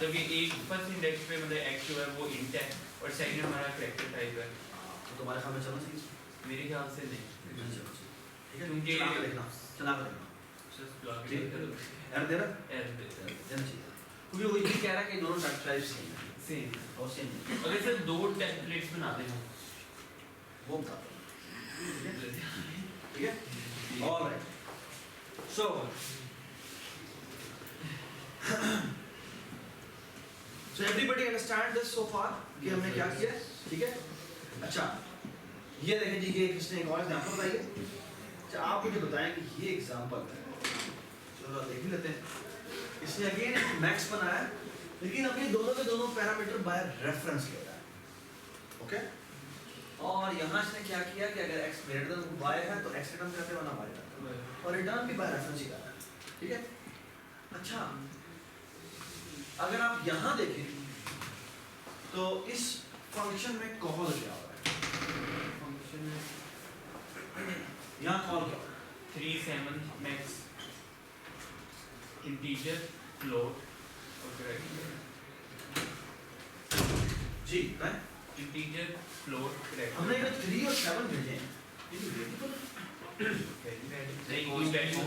मतलब कि एक फर्स्ट इंडेक्स पे मतलब एक्स जो है वो इंट है और सेकंड हमारा कैरेक्टर टाइप है। तो तुम्हारे ख्याल में चलना चाहिए? मेरे ख्याल से नहीं। चलो ठीक है, क्योंकि चला के देखना, चला के देखना। एरर दे रहा है? एरर देता है। देना चाहिए, क्योंकि वो ये कह रहा है कि दोनों टाइप सेम है। सेम और सेम है। अगर सर दो टेम्पलेट्स बनाते हैं वो बताता हूँ, ठीक है? Alright, so everybody understand this so far कि हमने क्या किया, ठीक है? अच्छा, ये देखें जी, ये किसने एक और एग्जांपल बताइए। अच्छा, आप मुझे बताएं कि ये एग्जांपल है, चलो देख ही लेते हैं। इसने अगेन एक मैक्स बनाया, लेकिन अब ये दोनों के दोनों पैरामीटर बाय रेफरेंस ले रहा है, ओके? और यहाँ इसने क्या किया कि अगर x ग्रेटर देन y है तो x रिटर्न करते वरना y रिटर्न, और रिटर्न भी बाय रेफरेंस ही कर रहा है, ठीक है? अच्छा, अगर आप यहाँ देखें तो इस फंक्शन में कॉल क्या हो रहा है? फंक्शन यहाँ कॉल क्या हो रहा है? 3 7 मैक्स इंटीजर फ्लोट और जी है? Integer float correct. हमने ये 3 और 7 भेजे हैं, ये भी वेरिएबल नहीं कोई वैल्यू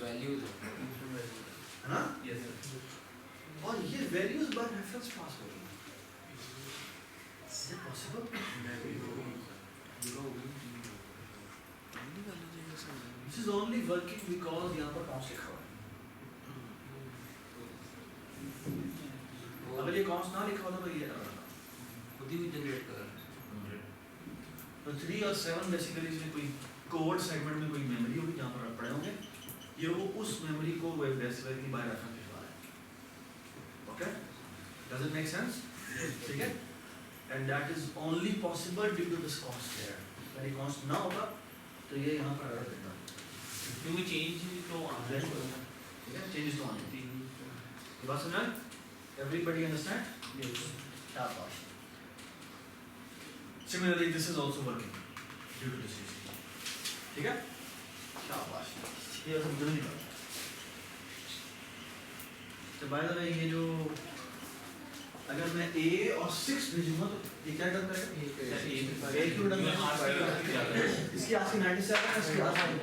वैल्यूज है ना? Yes sir. और ये वैल्यूज बाय रेफरेंस पास हो रही हैं। Is it possible? This is only working because यहाँ पर कॉन्स्ट लिखा हुआ है। अगर ये कॉन्स्ट ना लिखा होता तो ये एरर आता। खुद ही जनरेट कर रहा है। तो 3 और 7 बेसिकली इसमें कोई कोड सेगमेंट में कोई मेमोरी होगी जहाँ पर आप पढ़े होंगे, ये वो उस मेमोरी को वेब डेस्क की बाय रेफरेंस भिजवा रहा है। Okay, does it make sense? ठीक है, and that is only possible due to this const there. अगर ये कॉस्ट ना होगा तो ये यहाँ पर एरर देता है, क्योंकि चेंज तो आना है। ठीक है? चेंजेस तो आने हैं। चेंज ये बात समझ आए? Everybody understand? यस शाबाश। Similarly, this is also working due to this reason. ठीक है? शाबाश। ये समझ नहीं पड़ा। तो by the way, ये जो अगर मैं A और 6 भेजूंगा तो ये क्या डन करेगा? A क्यों डन करेगा? इसकी आस्की 97 है, इसकी आस्की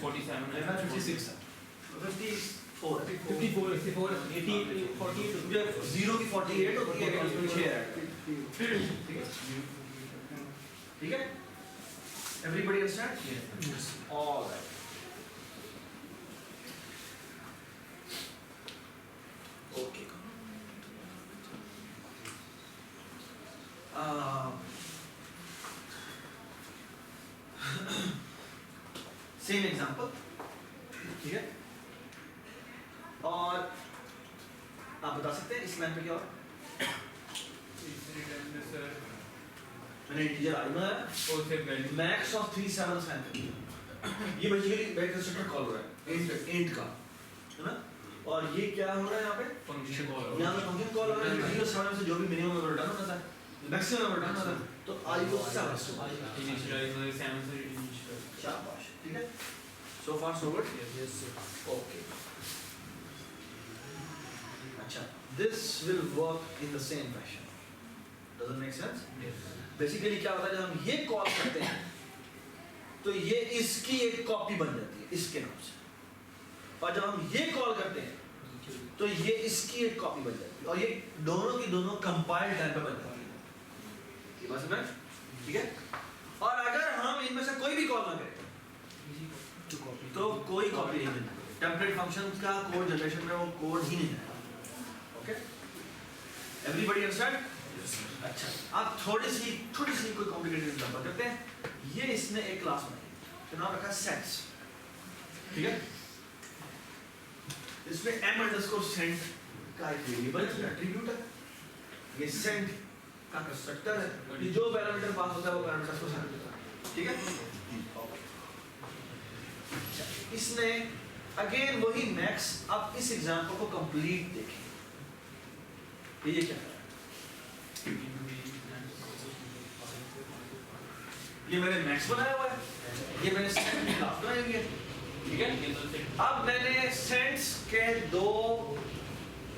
47 है। 56 है। 54 है। 54 64 80 42 मुझे 0 की 48 होती है, इसमें 6 है। ठीक है? Everybody understand? Yes. All right. Okay. Same example. ठीक है? और आप बता सकते हैं इस लाइन पे क्या हो रहा है? मैंने इंटीजर आई बनाया और फिर वैल्यू मैक्स ऑफ 3 7 साइन ये बेसिकली बैक कंस्ट्रक्टर कॉल हो रहा है इंट का, है ना? और ये क्या हो रहा है यहाँ पे? फंक्शन कॉल यहाँ पे फंक्शन कॉल हो रहा है, 3 और 7 में से जो भी मिनिमम नंबर रिटर्न होता है, मैक्सिमम नंबर रिटर्न होता है, तो आई को 7 इनिशियलाइज मतलब 7 से इनिशियल। शाबाश। ठीक है, सो फार सो गुड। यस ओके, अच्छा, this will work in the same fashion. Does it make sense? Basically क्या होता है, जब हम ये कॉल करते हैं तो ये इसकी एक कॉपी बन जाती है इसके नाम से, और जब हम ये कॉल करते हैं तो ये इसकी एक कॉपी बन जाती है, और ये दोनों की दोनों कंपाइल टाइम पे बन जाती है। ये बात समझ? ठीक है? और अगर हम इनमें से कोई भी कॉल ना करें तो कोई कॉपी नहीं मिलेगी। टेम्पलेट फंक्शन का कोड जनरेशन में वो कोड ही नहीं आएगा। Okay, everybody understand? अच्छा, आप थोड़ी सी कोई कॉम्प्लिकेटेड एग्जांपल करते हैं। ये इसने एक क्लास बनाई, तो नाम रखा सेट्स। ठीक है, इसमें m_send का एक वेरिएबल एट्रीब्यूट है, ये send का कंस्ट्रक्टर है, ये जो पैरामीटर पास होता है वो पैरामीटर को सेंड करता है। ठीक है, अच्छा, इसने अगेन वही मैक्स। अब इस एग्जांपल को कंप्लीट देखें, ये क्या है? ये मैंने मैक्स बनाया हुआ है, ये मैंने सेंड की क्लास बनाई हुई है। ठीक है, अब मैंने सेंड्स के दो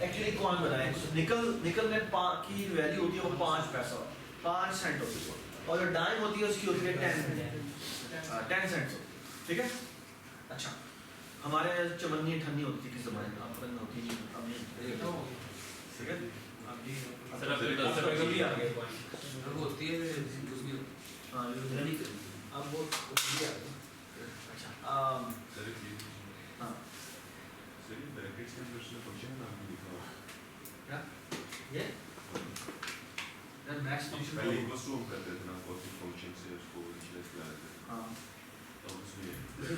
एक्चुअली कौन बनाए? निकल में की वैल्यू होती है वो 5 पैसा, 5 सेंट होती है, और जो डाइम होती है उसकी होती है 10 सेंट। ठीक है। अच्छा, हमारे चवन्नी ठन्नी होती थी किस जमाने में, अब तक होती नहीं, अब नहीं। ठीक है। सर अब 10 रुपए का भी आ गया कॉइन। अब होती है कुछ भी। हाँ ये नहीं करी, अब वो भी आ गई। अच्छा सर हाँ सर ये ब्रैकेट्स के अंदर उसने फंक्शन नाम भी लिखा हुआ है। क्या ये यार मैक्स फंक्शन पहले इक्वल्स टू हम करते थे ना, कॉसिक फंक्शन से उसको इनिशियलाइज किया जाता है। हाँ अब उसमें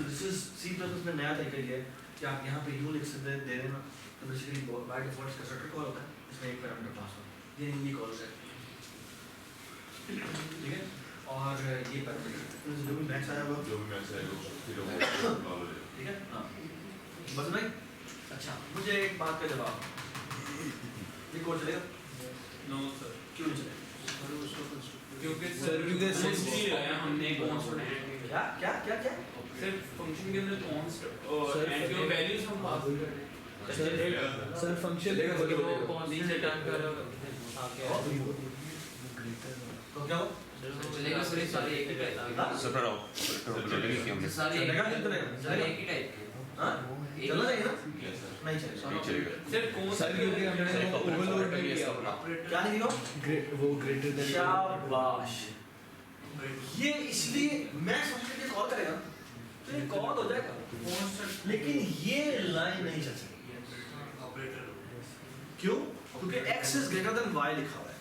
दिस इज सी प्लस में नया तरीका ये है कि आप यहाँ पे यू लिख सकते हैं, दे देना तो basically by default constructor call होता है, इसमें एक पैरामीटर पास होता है, ये कॉल है। ठीक है। और ये पैरामीटर जो भी मैक्स आया वो जो भी मैच आएगा उसको फिर हम कॉल हो जाएगा। ठीक है। हाँ बस नहीं। अच्छा मुझे एक बात का जवाब, ये कोड चलेगा? नो सर, क्यों नहीं चलेगा? क्योंकि सर, सर क्योंकि const ही है, हमने कांस्टेंट ऐड किया। क्या क्या क्या क्या सिर्फ फंक्शन के अंदर कांस्टेंट और सर, एंड जो वैल्यूज हम पास कर रहे हैं। सर फंक्शन चलेगा, तो चलेगा। नीचे टर्न कर रहा है। तो क्या हो चलेगा सर, ये सारे एक ही टाइप हाँ? के। सर आओ सारे एक चलेगा नहीं चलेगा? सारे एक ही टाइप के। हाँ चलना चाहिए ना? नहीं चलेगा। नहीं चलेगा। सिर्फ कौन सर क्योंकि हमने ओवरलोड नहीं किया ऑपरेटर क्या नहीं लिखा? वो ग्रेटर देन शाबाश। ये इसलिए मैं सोचने के कॉल करेगा तो ये कॉल हो जाएगा, लेकिन ये लाइन नहीं चल सकती। ऑपरेटर। क्यों? क्योंकि x is greater than y लिखा हुआ है,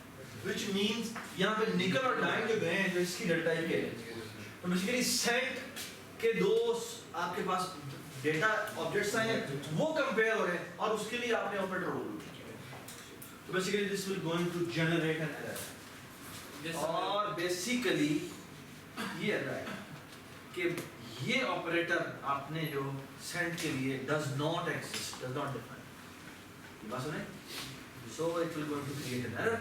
which means यहाँ पे निकल और डाइम जो गए हैं जो इसकी डेल्टा टाइप के हैं, तो बेसिकली सेट के दो आपके पास डेटा ऑब्जेक्ट्स आए हैं, वो कंपेयर हो रहे हैं और उसके लिए आपने ऑपरेटर रोल किया। तो basically this will going to generate an error, और बेसिकली ये एरर है कि ये ऑपरेटर आपने जो सेंड के लिए does not exist, does not define, बात सुने? So it will going to create an error,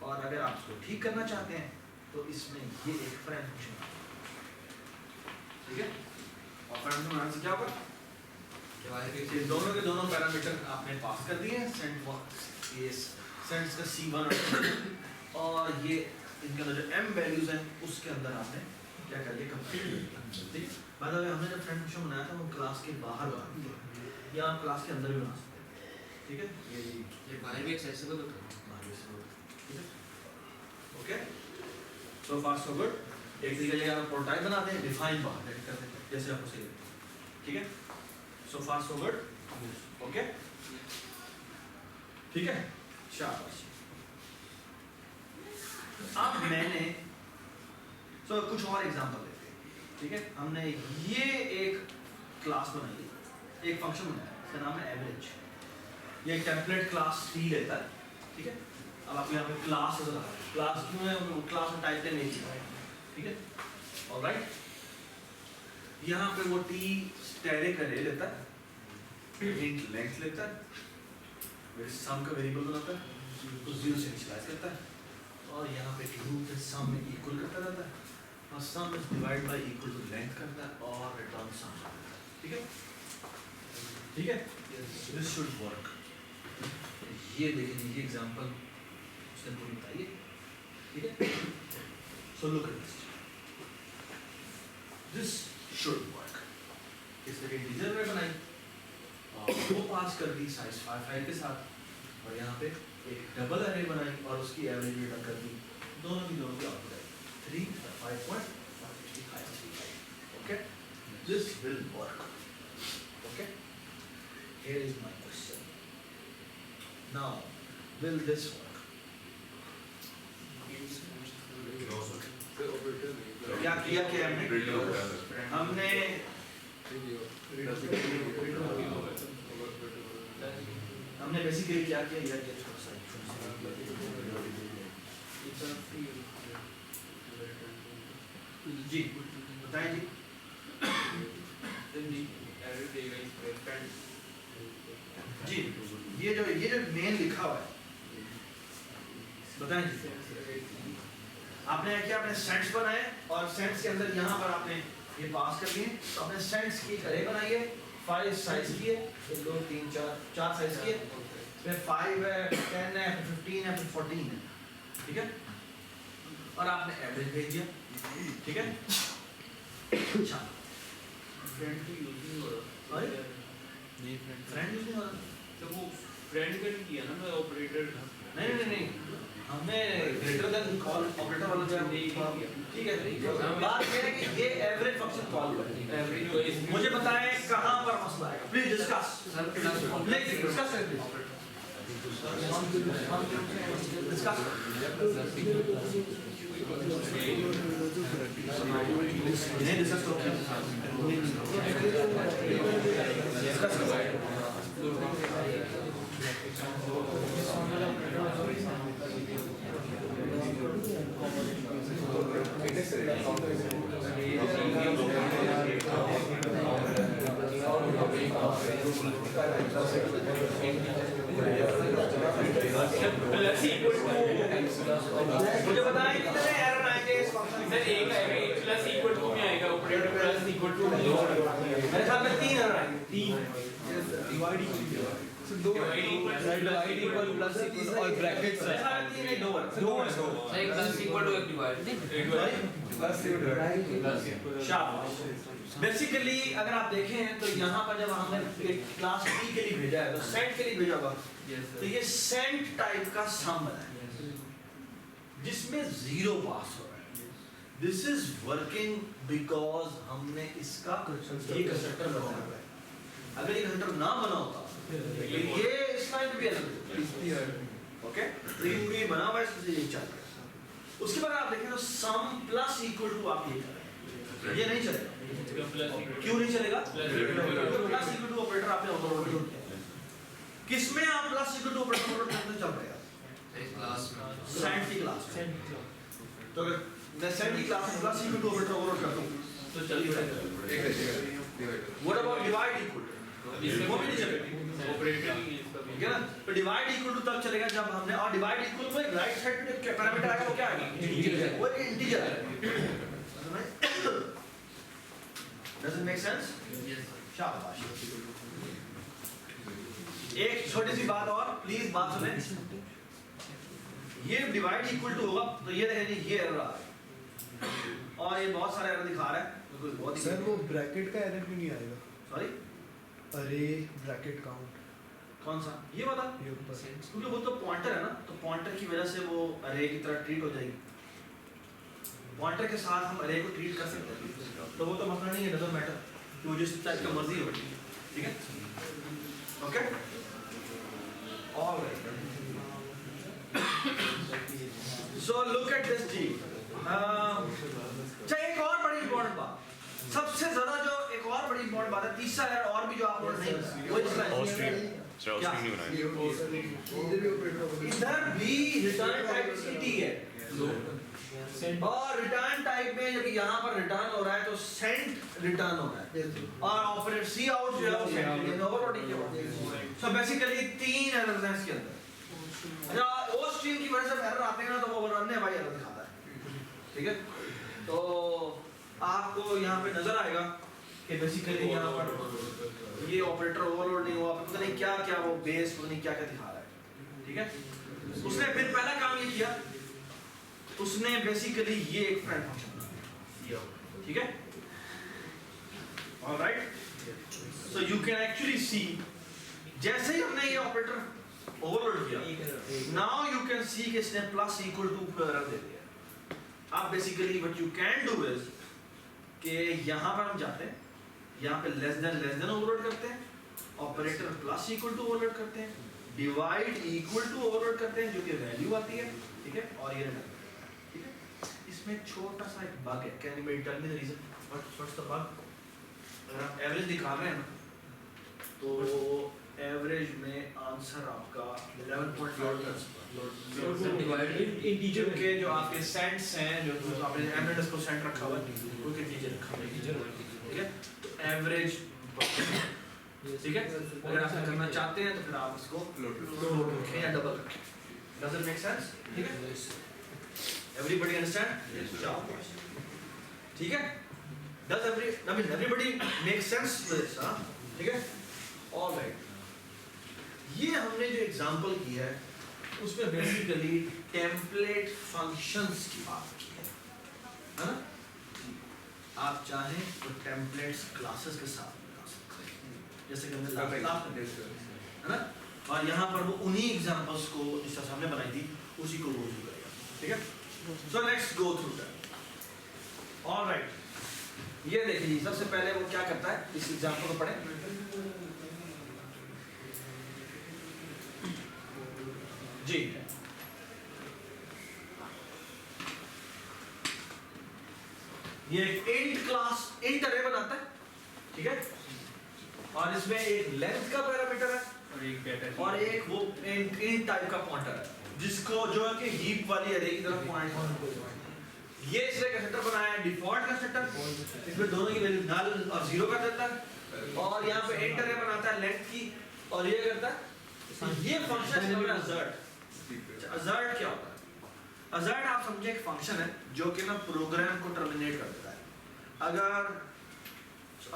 और अगर आप इसको ठीक करना चाहते हैं तो इसमें ये एक फ्रेंड फंक्शन है। ठीक है। और फ्रेंड फंक्शन बनाने से क्या होगा? ये दोनों के दोनों पैरामीटर आपने पास कर दिए हैं, सेंड ये सेंड्स का C1 और ये इनके अंदर जो m वैल्यूज हैं उसके अंदर आपने क्या कर दिया, कंपेयर किया। ठीक। बाद में हमने जब फ्रेंड फंक्शन बनाया था वो क्लास के बाहर बना दिया, या आप क्लास के अंदर भी बना सकते हैं। ठीक है। ये बाहर भी एक्सेसिबल होता है। ठीक है। ओके, सो फास्ट फॉरवर्ड एक तरीके से आप प्रोटोटाइप बनाते हैं, डिफाइन बाहर करते हैं जैसे आपको सही लगे। ठीक है। So fast forward. ओके ठीक है। शाबाश। अब मैंने कुछ और एग्जांपल लेते हैं। ठीक है। हमने ये एक क्लास बनाई, एक फंक्शन बनाया, इसका नाम है एवरेज। ये एक टेम्पलेट क्लास T लेता है। ठीक है। अब आपको यहाँ पे क्लास नजर आ रहा है, क्लास क्यों है? क्लास में टाइप करने की। ठीक है। ऑलराइट, यहाँ पे वो T स्टैटिक का ले लेता है, इंट लेंथ लेता है, सम का वेरिएबल बनाता है, उसको 0 से इनिशियलाइज करता है, और यहाँ पे ट्रू के सम में इक्वल करता रहता है, और sum is divide by equal to length करता है, और रिटर्न सम। ठीक है। ठीक है। This should work. ये देखिए, ये एग्जांपल उसने पूरी बताई है। ठीक है। So look at this, this should work. इसने इंटीजर में बनाई और वो पास कर दी साइज 5 के साथ, और यहाँ पे एक डबल अरे बनाई और उसकी एवरेज रिटर्न कर दी, दोनों की आउटपुट आई 3 5.565. Okay, this will work. Okay, here is my question. Now, will this work? No sir. क्या किया कि हमने बेसिकली क्या किया, यार ये थोड़ा सा जी बताएं जी। जी ये जो मेन लिखा हुआ है बताएं जी। आपने क्या, आपने सेंट्स बनाए और सेंट्स के अंदर यहाँ पर आपने ये पास कर दिए, तो आपने सेंट्स की एक अरे बनाई है, 5 साइज की है, 1 2 3 4 साइज की है, फिर 5 है, 10 है, फिर 15 है, फिर 14 है, ठीक है? और आपने एवरेज भेज दिया, ठीक है? अच्छा, फ्रेंड की यूज नहीं हो रहा। Sorry? नहीं फ्रेंड यूज नहीं हो रहा? तो वो फ्रेंड का नहीं किया ना मैं ऑपरेटर नहीं, हमने ग्रेटर देन कॉल ऑपरेटर वाला जो है ठीक है, बात ये है कि ये एवरेज फंक्शन कॉल करेगा। एवरेज मुझे बताएं कहाँ पर मसला आएगा, please discuss, sir plus please discuss discuss नहीं डिस्कस करो, डिस्कस करो। मुझे बताएं कितने एरर आएंगे इस फंक्शन में? सर एक आएगा एक प्लस इक्वल टू में आएगा ऑपरेटर प्लस इक्वल टू मेरे ख्याल में 3 एरर आएंगे, 3 डिवाइड इक्वल प्लस इक्वल और ब्रैकेट्स मेरे ख्याल में 3 नहीं 2 एक प्लस इक्वल टू एक डिवाइड शाबाश। बेसिकली अगर आप देखें तो यहाँ पर जब हमने क्लास टी के लिए भेजा है तो सेंट के लिए भेजा होगा, तो ये सेंट टाइप का सम है जिसमें 0 पास हो रहा है। दिस इज वर्किंग बिकॉज हमने इसका ये कंस्ट्रक्टर बनाया हुआ है। अगर ये कंस्ट्रक्टर ना बना होता तो ये इस लाइन पे भी अलग ओके, लेकिन ये बना हुआ है इसलिए ये चल रहा है। उसके बाद आप देखें तो सम प्लस इक्वल टू आप ये कर रहे हैं, ये नहीं चलेगा। क्यों नहीं चलेगा? प्लस इक्वल टू ऑपरेटर आपने ओवरलोड किया, किसमें आप plus equal to operator overload करते चल रहे हैं? क्लास में सेंट की क्लास में। तो अगर मैं सेंट की क्लास में plus equal to operator overload करता हूं तो चलिए what about divide equal to? वो भी नहीं चलेगा ऑपरेटर ठीक है ना? तो डिवाइड इक्वल टू तब चलेगा जब हमने, और डिवाइड इक्वल में राइट साइड पे जो पैरामीटर आएगा वो क्या आएगा? वो इंटीजर आएगा। Does it make sense? शाबाश। एक छोटी सी बात और, प्लीज बात सुने। ये डिवाइड इक्वल टू होगा तो ये देखें ये एरर आ रहा है और ये बहुत सारे एरर दिखा रहा है, बिल्कुल बहुत ही सर वो ब्रैकेट का एरर क्यों नहीं आएगा? सॉरी अरे ब्रैकेट काउंट कौन सा? ये वाला, ये ऊपर क्योंकि वो तो पॉइंटर है ना, तो पॉइंटर की वजह से वो अरे की तरह ट्रीट हो जाएगी। पॉइंटर के साथ हम अरे को ट्रीट कर सकते हैं, तो वो तो मसला नहीं है, डजंट मैटर, वो जिस टाइप का मर्जी हो, ठीक है? Okay, alright. So look at this जी। अच्छा, एक और बड़ी इंपॉर्टेंट बात, सबसे ज्यादा जो एक और बड़ी इंपॉर्टेंट बात है, तीसरा एरर और भी जो आप लोग नहीं बताया, वो इसका है। ऑस्ट्रियन सर ऑस्ट्रियन नहीं बनाया इधर भी रिटर्न टाइप इसकी टी है, और रिटर्न टाइप में जब यहाँ पर रिटर्न हो रहा है तो सेंट रिटर्न हो रहा है, और ऑपरेटर सी आउट जो है वो सेंट में ओवरलोडिंग के बाद। सो बेसिकली 3 एरर्स हैं इसके अंदर। अच्छा, ओ स्ट्रीम की वजह से एरर आते हैं ना तो वो रन भाई एरर दिखाता है, ठीक है? तो आपको यहाँ पे नजर आएगा कि बेसिकली यहाँ पर ये ऑपरेटर ओवरलोड नहीं हुआ, पता नहीं क्या क्या वो बेस पता नहीं क्या क्या दिखा रहा है, ठीक है? उसने फिर पहला काम ये किया, उसने बेसिकली ये एक फ्रेंड फंक्शन दिया, ठीक है? Alright, so you can actually see जैसे ही हमने ये ऑपरेटर ओवरलोड किया, नाउ यू कैन सी कि इसने प्लस इक्वल टू को एरर दे दिया। आप basically what you can do is कि यहाँ पर हम जाते हैं, यहाँ पे लेस देन ओवरलोड करते हैं, operator plus equal to overload करते हैं, डिवाइड इक्वल टू ओवरलोड करते हैं जो कि वैल्यू आती है, ठीक है? और ये रिटर्न, ठीक है? इसमें छोटा सा एक बग है, can you tell me the reason what's the bug? अगर आप एवरेज दिखा रहे हैं ना तो एवरेज में आंसर आपका 11.5 इंटीजर के जो आपके सेंट्स हैं, जो आपने एवरेज को सेंट रखा हुआ है, वो इंटीजर रखा हुआ है, ठीक है? तो एवरेज, ठीक है? अगर आप करना चाहते हैं तो फिर आप इसको फ्लोट रखें या डबल रखें। Does it make sense? ठीक है? Everybody understand? ठीक है? Does everybody make sense to this? हां, ठीक है? ऑलराइट, ये हमने जो एग्जांपल की है उसमें बेसिकली टेम्पलेट फंक्शंस की बात की है ना? आप चाहें तो टेम्पलेट्स क्लासेस के साथ बना सकते हैं, जैसे कि हमने लास्ट क्लास में देखा है ना? और यहाँ पर वो उन्हीं एग्जांपल्स को जिस तरह हमने बनाई थी उसी को वो यूज करेगा, ठीक है? So let's go through that. Alright, ये देखिए सबसे पहले वो क्या करता है, इस एग्जांपल को पढ़ें। जी, ये एक इंट क्लास इंट अरे बनाता है, ठीक है? और इसमें एक लेंथ का पैरामीटर है और एक डेटा और एक वो इंट टाइप का पॉइंटर है जिसको जो है कि हीप वाली अरे की तरफ पॉइंट है। ये इसने कंस्ट्रक्टर बनाया है डिफॉल्ट कंस्ट्रक्टर, इसमें दोनों की वैल्यू नल और जीरो कर देता है और यहाँ पे इंट अरे बनाता है लेंथ की और ये करता है ये फंक्शन है assert। assert क्या होता है? assert आप समझे एक फंक्शन है जो कि ना प्रोग्राम को टर्मिनेट कर देता है। अगर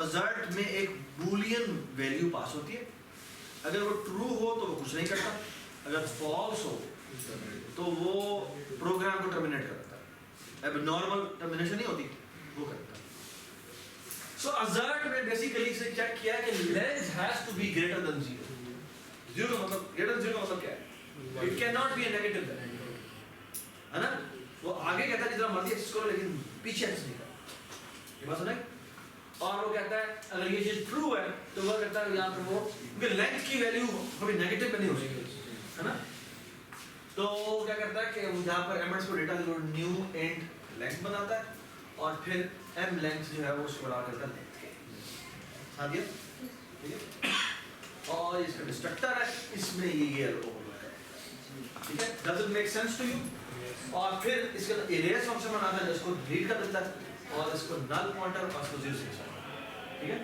assert में एक बूलियन वैल्यू पास होती है, अगर वो ट्रू हो तो वो कुछ नहीं करता, अगर फॉल्स हो तो वो प्रोग्राम को टर्मिनेट कर देता है। अब नॉर्मल टर्मिनेशन नहीं होती, वो करता है। सो assert में बेसिकली से क्या किया कि length has to be greater than 0। 0 मतलब ग्रेटर देन 0 मतलब क्या है? It can not be a negative value, है ना? वो आगे कहता है जितना मर्जी एक्सेस करो लेकिन पीछे एक्सेस नहीं करता। ये बात सुनाई? और वो कहता है अगर ये चीज ट्रू है तो वो कहता है यहाँ पे वो क्योंकि लेंथ की वैल्यू कभी नेगेटिव में नहीं हो सकती, है ना? तो क्या करता है कि यहाँ पर एमएस को डेटा जो न्यू एंड लेंथ बनाता है और फिर एम लेंथ जो है वो उसको बड़ा करता है लेंथ के साथ ये, ठीक है? और इसका डिस्ट्रक्टर है, इसमें ये ओवरलोड है, ठीक है? Does it make sense to you? और फिर इसका इरेज फंक्शन बनाता है जिसको डिलीट कर देता है और इसको नल पॉइंटर और इसको 0 से निकालता है, ठीक है?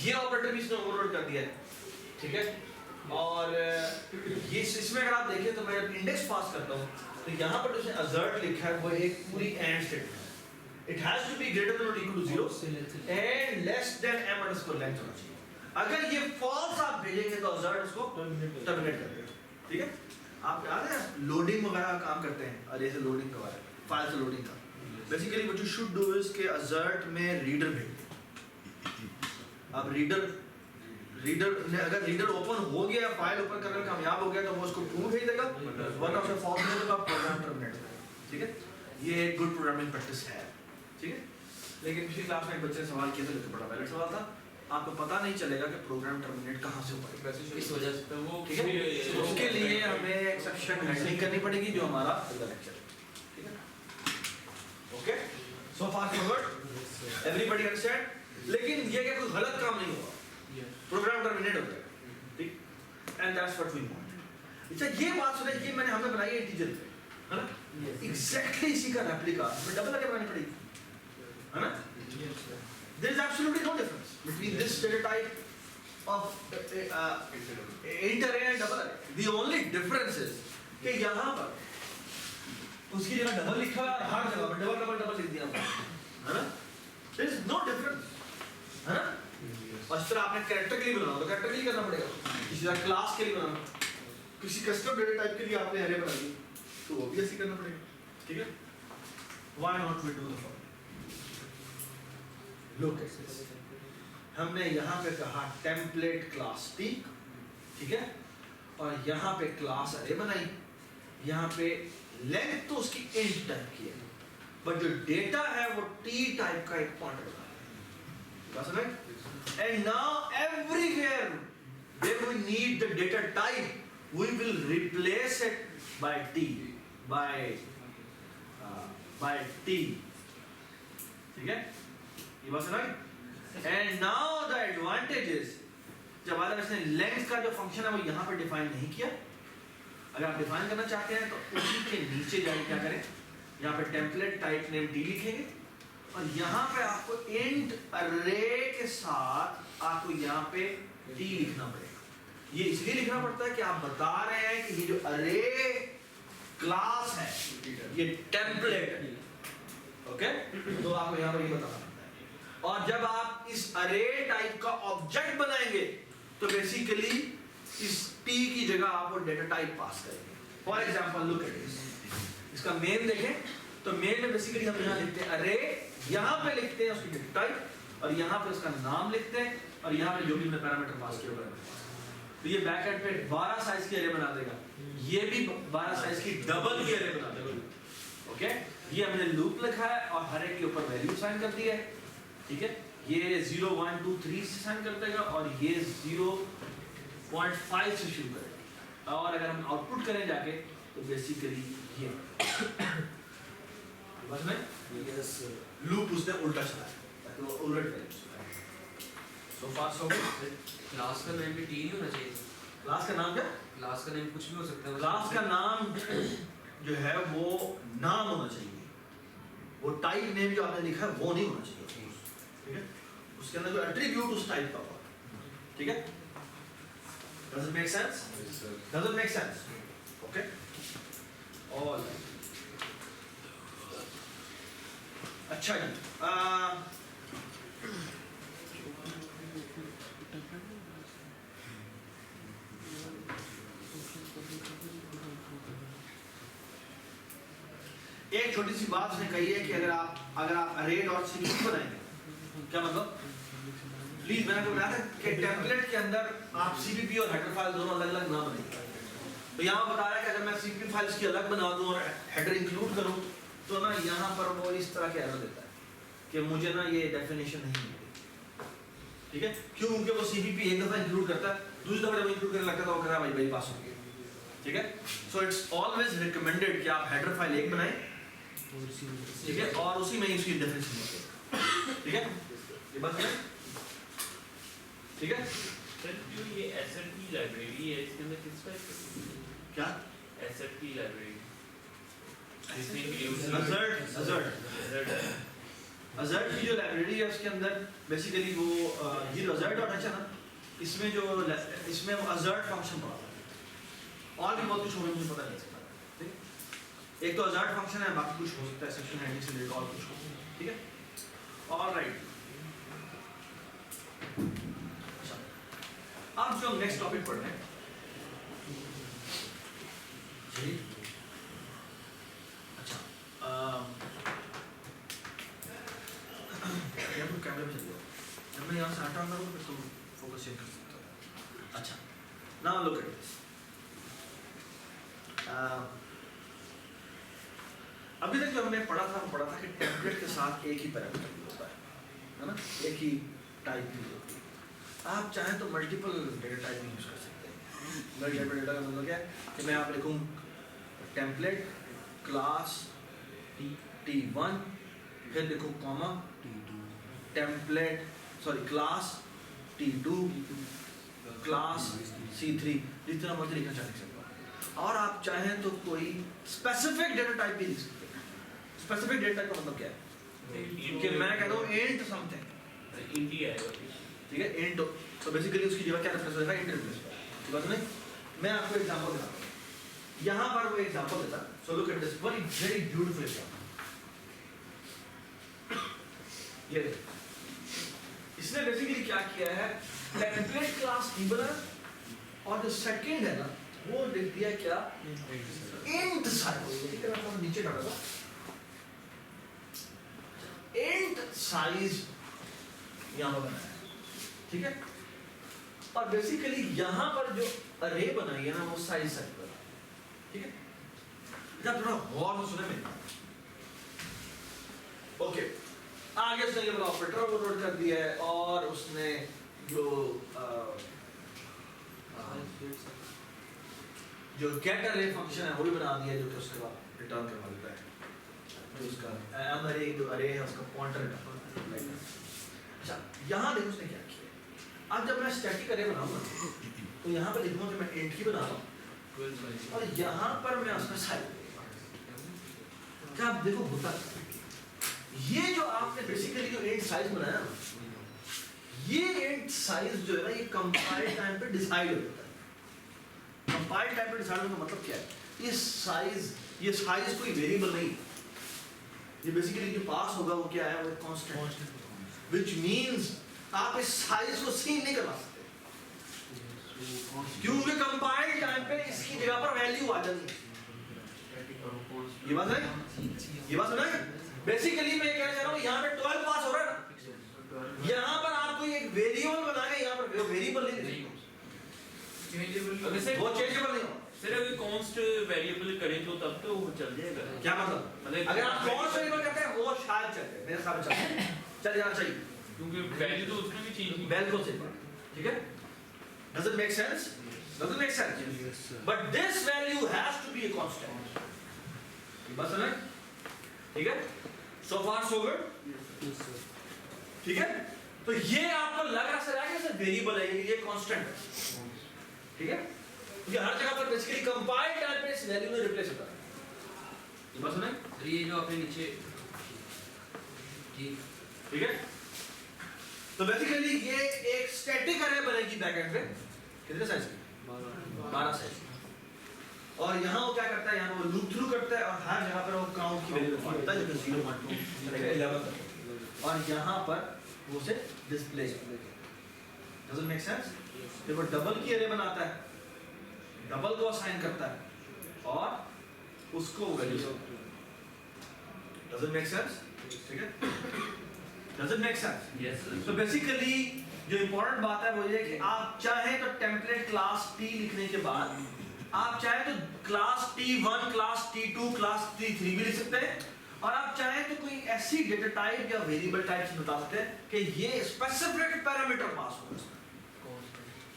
ये ऑपरेटर भी इसने ओवरलोड कर दिया है, ठीक है? और ये इसमें अगर आप देखें तो मैं इंडेक्स पास करता हूँ तो यहाँ पर उसने assert लिखा है वो एक पूरी एंड स्टेटमेंट है। It has to be greater than और equal to 0 and less than m underscore length होना चाहिए। अगर ये फॉल्स आप भेजेंगे तो assert उसको टर्मिनेट कर देगा, ठीक है? आप याद है लोडिंग वगैरह का काम करते हैं, अरे से लोडिंग का वाला फाइल से लोडिंग का, basically what you should do is के assert में रीडर भेज दें। आप रीडर ने अगर रीडर ओपन हो गया, फाइल ओपन करने में कामयाब हो गया तो वो उसको ट्रू भेज देगा, वरना उसे फॉल्स भेज देगा, प्रोग्राम टर्मिनेट हो जाएगा, ठीक है? ये एक गुड प्रोग्रामिंग प्रैक्टिस है, ठीक है? लेकिन पिछली क्लास में एक बच्चे ने सवाल किया था, बड़ा वैलिड सवाल था, आपको पता नहीं चलेगा कि प्रोग्राम टर्मिनेट कहाँ से होगा, इस वजह से तो वो ठीक है? उसके लिए हमें एक्सेप्शन हैंडलिंग करनी पड़ेगी जो हमारा अगला लेक्चर है, ठीक है? Okay, so fast forward, everybody understand? लेकिन ये क्या कोई गलत काम नहीं होगा, प्रोग्राम टर्मिनेट हो जाएगा, ठीक? And that's what we want. अच्छा ये बात सुने, ये हमने बनाई है इंटीजर पे, है ना? एग्जैक्टली इसी का रेप्लिका हमें डबल करके बनानी पड़ेगी, है ना? There is absolutely no difference between this data type of int array and double array. The only difference is कि यहाँ पर उसकी जगह डबल लिखा है और हर जगह पर डबल लिख दिया, है ना? There is no difference, है ना? और इस तरह आपने कैरेक्टर के लिए बनाना तो कैरेक्टर के लिए करना पड़ेगा, किसी तरह क्लास के लिए बनाना, किसी कस्टम डेटा टाइप के लिए आपने एरे बना दी तो वो भी ऐसे करना पड़ेगा, ठीक है? Why not we do the following? Look at this. हमने यहाँ पे कहा टेम्पलेट क्लास t, ठीक है? और यहाँ पे क्लास अरे बनाई, यहाँ पे लेंथ तो उसकी int टाइप की है, बट जो डेटा है वो t टाइप का एक पॉइंटर बना है, बस right? And now everywhere where we need the data type, we will replace it by t, by t, ठीक है? ये बात right? And now the advantage is जब आदम इसने लेंथ का जो फंक्शन है वो यहाँ पर डिफाइन नहीं किया, अगर आप डिफाइन करना चाहते हैं तो उसी के नीचे जाके क्या करें, यहाँ पे टेम्पलेट टाइप नेम t लिखेंगे और यहाँ पे आपको इंट अरे के साथ आपको यहाँ पे t लिखना पड़ेगा। ये इसलिए लिखना पड़ता है कि आप बता रहे हैं कि ये जो अरे क्लास है ये टेम्पलेट है, ओके? तो आपको यहाँ पर ये बताना पड़ता है। और जब आप इस अरे टाइप का ऑब्जेक्ट बनाएंगे तो बेसिकली इस t की जगह आप वो डेटा टाइप पास करेंगे। For example look at this, इसका मेन देखें तो मेन में बेसिकली हम यहाँ लिखते हैं अरे, यहाँ पे लिखते हैं उसकी डेटा टाइप और यहाँ पे उसका नाम लिखते हैं और यहाँ पे जो भी हमने पैरामीटर पास किया होगा, तो ये बैकएंड पे 12 साइज की अरे बना देगा, ये भी 12 साइज की डबल की अरे बना देगा। ओके, ये हमने लूप लिखा है और हर एक के ऊपर वैल्यू साइन कर दी है, ठीक है। ये 0 1 2 3 से साइन कर देगा और ये 0.5 से शुरू करेगा। और अगर हम आउटपुट करें जाके तो बेसिकली ये बस में यस लूप उसने उल्टा चलाया ताकि वो उलट करे। सो फार सो गुड। क्लास का नेम भी टी नहीं होना चाहिए। क्लास का नाम क्या? क्लास का नेम कुछ भी हो सकता है। क्लास का नाम जो है वो नाम होना चाहिए, वो टाइप नेम जो आपने लिखा है वो नहीं होना चाहिए, ठीक है। उसके अंदर जो एट्रीब्यूट उस टाइप का होगा, ठीक है। Does it make sense? Does it make sense? Okay. All right. अच्छा जी, एक छोटी सी बात उसने कही है कि अगर आप अरे डॉट सीक्वेंस बनाएंगे, क्या मतलब, प्लीज मैंने आपको बताया था कि टेम्पलेट के अंदर आप सीपीपी और हेडर फाइल दोनों अलग अलग ना बनाएंगे। तो यहाँ बता रहा है कि अगर मैं सीपीपी फाइल्स की अलग बना दूं और हेडर इंक्लूड करूं तो ना यहाँ पर वो इस तरह के एरर देता है कि मुझे ना ये डेफिनेशन नहीं मिली, ठीक है। क्यों? क्योंकि वो सीपीपी एक दफा इंक्लूड करता है, दूसरी दफा जब इंक्लूड करने लगता है तो वो कहता है भाई भाई पास हो गया, ठीक है। सो इट्स ऑलवेज रिकमेंडेड कि आप हेडर फाइल एक बनाएं, ठीक है, और उसी में ही उसकी डेफिनेशन होती है, ठीक है। ये बात है, ठीक है। सर जो ये एसेट की लाइब्रेरी है इसके अंदर किस टाइप का क्या एसेट की लाइब्रेरी अजर्ट की जो लाइब्रेरी है उसके अंदर बेसिकली वो ये अजर्ट डॉट है ना, इसमें जो इसमें अजर्ट फंक्शन पड़ा है, और भी बहुत कुछ होगा मुझे पता नहीं सकता, ठीक है। एक तो अजर्ट फंक्शन है, बाकी कुछ हो सकता है सेक्शन हेडिंग से रिलेटेड और कुछ हो, ठीक है। ऑलराइट, अब जो हम नेक्स्ट टॉपिक पढ़ रहे हैं जी, अच्छा कैमरे पे चलिए, जब मैं यहाँ से हटा करूँ तो तुम फोकस कर सकते हो। अच्छा, नाउ लुक एट दिस। अभी तक जो हमने पढ़ा था कि टेम्पलेट के साथ एक ही पैरामीटर होता है ना, एक ही टाइप भी होती है। आप चाहें तो मल्टीपल डेटा टाइप यूज कर सकते हैं। मल्टीपल डेटा का मतलब क्या है कि मैं आप लिखूँ टेम्पलेट क्लास T1, फिर लिखूँ comma template class T2 class C3, जितना मर्जी लिखना चाह सकते। और आप चाहें तो कोई स्पेसिफिक डेटा टाइप भी लिख सकते हैं। स्पेसिफिक डेटा टाइप का मतलब क्या है कि मैं कहता हूँ इंट समथिंग, इंटी आएगा, ठीक है, इंट, तो बेसिकली उसकी जगह क्या रिप्लेस होगा, इंट रिप्लेस होगा, ठीक है नहीं। मैं आपको एग्जांपल देता हूँ, यहाँ पर वो एग्जांपल देता, सो look at this very beautiful example. ये इसने बेसिकली क्या किया है, टेम्पलेट क्लास की बना और जो सेकंड है ना वो लिख दिया क्या, इंट साइज, ठीक है। मैं आपको नीचे डालूंगा, इंट साइज यहाँ पर बनाया है, ठीक है। और बेसिकली यहाँ पर जो अरे बनाई है ना वो साइज सेट कर, ठीक है। जब थोड़ा गौर से सुने मेरी, ओके। आगे उसने ये वाला ऑपरेटर ओवरलोड कर दिया है और उसने जो गेट अरे फंक्शन है वो भी बना दिया, जो कि उसके बाद रिटर्न करवा देता है, जो उसका अरे जो अरे है उसका पॉइंटर रिटर्न। अच्छा, यहाँ देखो उसने क्या किया। अब जब मैं स्टैटिक अरे बनाऊंगा तो यहाँ पर लिखूंगा कि मैं इंट की बना रहा हूँ और यहाँ पर मैं उसका साइज, क्या आप देखो होता है ये जो आपने बेसिकली जो इंट साइज बनाया ना, ये इंट साइज जो है ना ये कंपाइल टाइम पे डिसाइड हो जाता है। कंपाइल टाइम पे डिसाइड होने का मतलब क्या है, ये साइज कोई वेरिएबल नहीं, ये बेसिकली जो पास होगा वो क्या है, वो कांस्टेंट, व्हिच मींस आप इस साइज को सीन नहीं करवा सकते, क्योंकि कंपाइल टाइम पे इसकी जगह पर वैल्यू आ जाती है। ये बात है, ये बात सुना है। बेसिकली मैं कहना चाह रहा हूँ यहाँ पे 12 पास हो रहा है ना, यहाँ पर आप कोई एक वेरिएबल बना के यहाँ पर वेरिएबल नहीं, वो चेंजेबल नहीं हो। सर अगर कॉन्स्ट वेरिएबल करें तो तब तो वो चल जाएगा। क्या मतलब अगर आप कॉन्स्ट वेरिएबल करते हैं वो शायद चल जाए, मेरे हिसाब से चल जाना चाहिए, क्योंकि वैल्यू तो उसमें भी चेंज बिल्कुल सही बात, ठीक है। Does it make sense? Does it make sense? Yes, sir. But this value has to be a constant. बस है ना? ठीक है? So far so good? Yes, sir. ठीक है? तो ये आपको लग रहा है कि वेरिएबल है, ये कांस्टेंट है, ठीक है? ये हर जगह पर बेसिकली कंपाइल टाइम पे इस वैल्यू में रिप्लेस होता है। ये बात सुना है? तो ये जो आपने नीचे ठीक ठीक है? तो बेसिकली ये एक स्टैटिक अरे बनेगी बैकएंड पे, कितने साइज की? 12 साइज की। और यहाँ वो क्या करता है, यहाँ वो लूप थ्रू करता है और हर जगह पर वो काउंट की वैल्यू रखता है, जैसे 0 1 2 चलेगा 11 तक, और यहाँ पर वो से डिस्प्ले करेगा। Does it make sense? जब वो डबल की अरे बनाता है, डबल को असाइन करता है और उसको value, does it make sense? ठीक है? Does it make sense? Yes तो बेसिकली जो इंपॉर्टेंट बात है वो ये कि आप चाहे तो टेम्पलेट क्लास टी लिखने के बाद आप चाहे तो class T1, class T2, class T3 भी लिख सकते हैं, और आप चाहे तो कोई ऐसी डेटा टाइप या वेरिएबल टाइप से बता सकते हैं कि ये स्पेसिफिक पैरामीटर पास हो सकता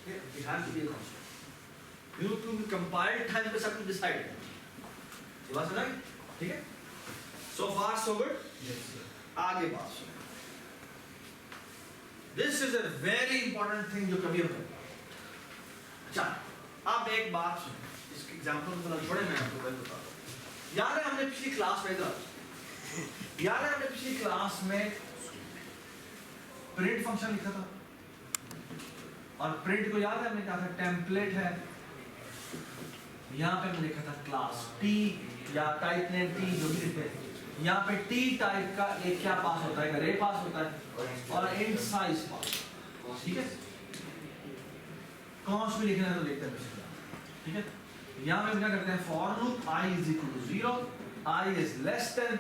है। It has to be a constant. You to compile time पे सब कुछ डिसाइड है। ये बात समझ आई? ठीक है? सो फार सो गुड? आगे बात सुनो। This is a very important thing जो कभी होता है। अच्छा, आप एक बात सुनो, इसके एग्जांपल को थोड़ा छोड़े, मैं आपको बताता हूँ। याद है हमने पिछली क्लास में प्रिंट फंक्शन लिखा था, और प्रिंट को याद है हमने कहा था टेम्पलेट है, यहाँ पे हमने लिखा था क्लास टी या टाइप नेम टी, जो भी लिखते हैं। यहाँ पे टी टाइप का एक क्या पास होता है, अरे पास होता है, और इंट साइज पास, ठीक है? कॉन्स भी लिखना है तो लिखते हैं, ठीक है? यहाँ पे क्या करते हैं, for loop i is equal to 0, i is less than